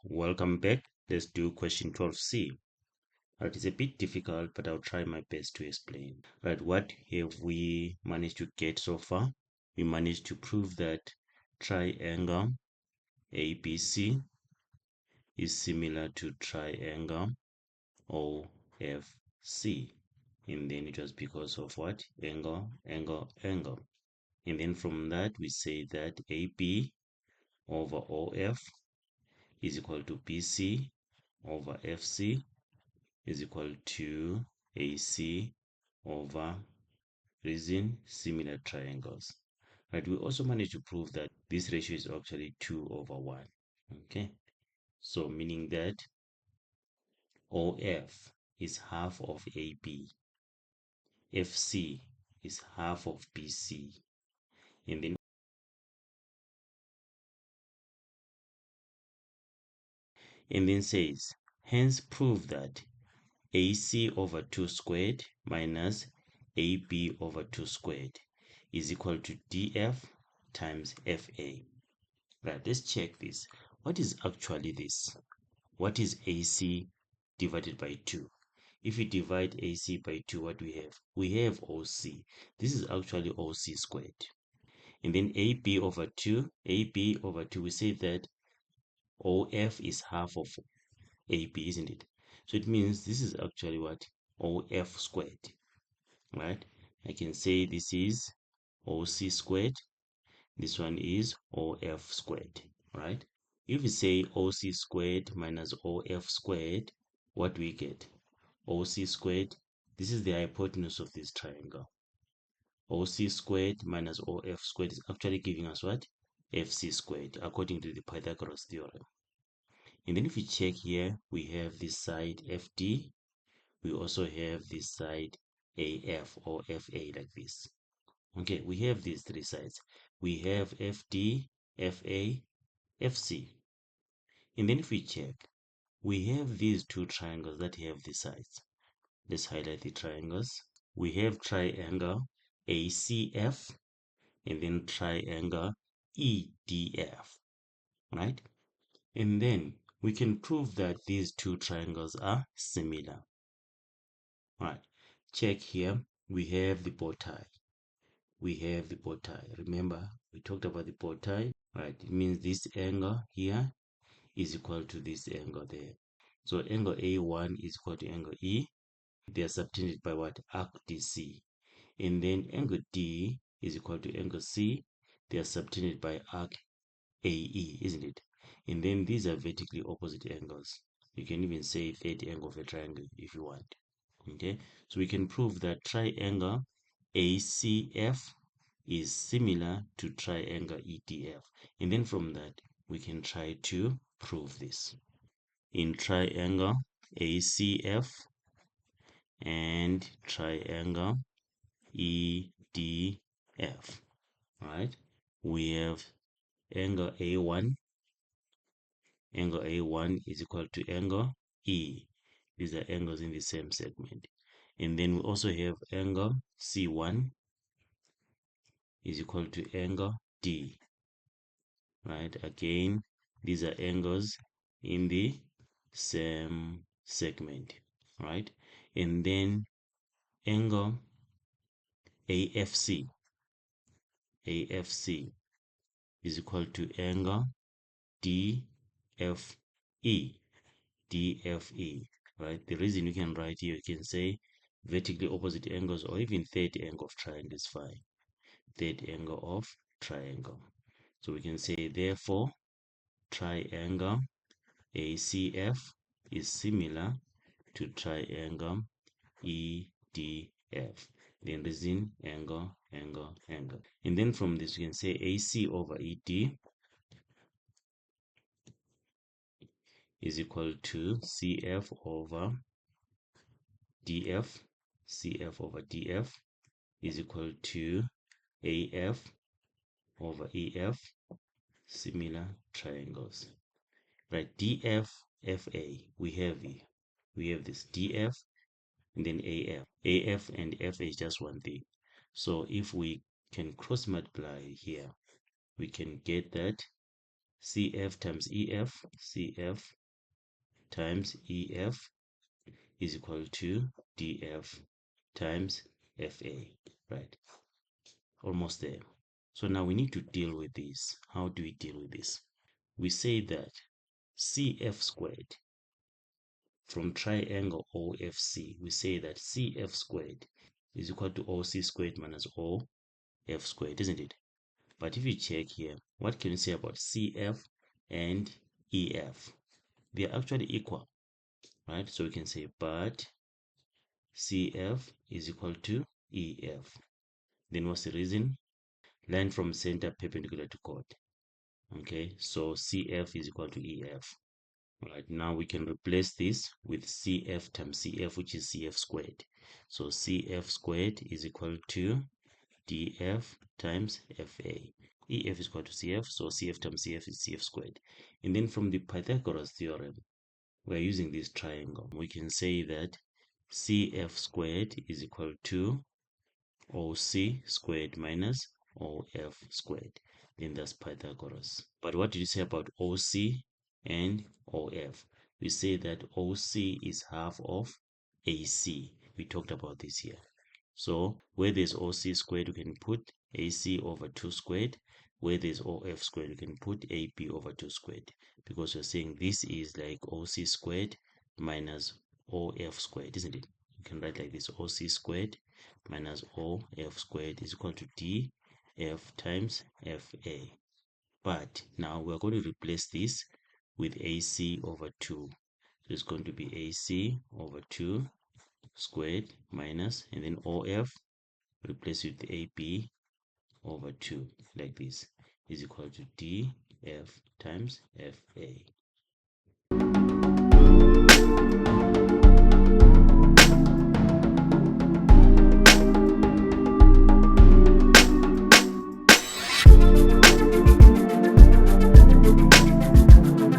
Welcome back. Let's do question 12C. Right, it's a bit difficult, but I'll try my best to explain. Right, what have we managed to get so far? We managed to prove that triangle ABC is similar to triangle OFC. And then it was because of what? Angle. And then from that, we say that AB over OF is equal to BC over FC is equal to AC over reason similar triangles. Right, we also managed to prove that this ratio is actually 2 over 1. Okay, so meaning that OF is half of AB, FC is half of BC, and then says, hence prove that AC over 2 squared minus AB over 2 squared is equal to DF times FA. Right, let's check this. What is actually this? What is AC divided by 2? If we divide AC by 2, what do we have? We have OC. This is actually OC squared. And then AB over 2, we say that OF is half of AB, isn't it? So it means this is actually what? OF squared, right? I can say this is OC squared. This one is OF squared, right? If we say OC squared minus OF squared, what do we get? OC squared, this is the hypotenuse of this triangle. OC squared minus OF squared is actually giving us what? FC squared, according to the Pythagoras theorem. And then if we check here, we have this side FD. We also have this side AF or FA like this. Okay, we have these three sides. We have FD, FA, FC. And then if we check, we have these two triangles that have the sides. Let's highlight the triangles. We have triangle ACF and then triangle EDF, right? And then we can prove that these two triangles are similar. Right, check here. We have the bow tie. Remember, we talked about the bow tie. Right, it means this angle here is equal to this angle there. So angle A1 is equal to angle E. They are subtended by what? Arc DC. And then angle D is equal to angle C. They are subtended by arc AE, isn't it? And then these are vertically opposite angles. You can even say third angle of a triangle if you want. Okay, so we can prove that triangle ACF is similar to triangle EDF. And then from that, we can try to prove this. In triangle ACF and triangle EDF, right? We have angle A1. Angle A1 is equal to angle E. These are angles in the same segment. And then we also have angle C1 is equal to angle D. Right? Again, these are angles in the same segment. Right? And then angle AFC is equal to angle DFE. Right? The reason you can write here, you can say vertically opposite angles or even third angle of triangle is fine. Third angle of triangle. So we can say therefore triangle ACF is similar to triangle EDF. Then reason angle. And then from this we can say AC over ED is equal to CF over DF. CF over DF is equal to AF over EF, similar triangles. Right, DF, FA, we have this DF and then AF. AF and FA is just one thing. So if we can cross multiply here, we can get that CF times EF, CF times EF is equal to DF times FA, right? Almost there. So now we need to deal with this. How do we deal with this? We say that CF squared from triangle OFC, we say that CF squared is equal to OC squared minus OF squared, isn't it? But if you check here, what can you say about CF and EF? They are actually equal, right? So we can say, but CF is equal to EF. Then what's the reason? Line from center perpendicular to chord. Okay, so CF is equal to EF. Right, now we can replace this with CF times CF, which is CF squared. So CF squared is equal to DF times FA. EF is equal to CF, so CF times CF is CF squared. And then from the Pythagoras theorem, we're using this triangle. We can say that CF squared is equal to OC squared minus OF squared. Then that's Pythagoras. But what did you say about OC and OF? We say that OC is half of AC. We talked about this here. So where there's OC squared, we can put AC over 2 squared. Where there's OF squared, we can put AP over 2 squared. Because we're saying this is like OC squared minus OF squared, isn't it? You can write like this: OC squared minus OF squared is equal to DF times FA. But now we're going to replace this with AC over 2. So it's going to be AC over 2 squared minus, and then OF, replace with AP over 2, like this, is equal to DF times FA.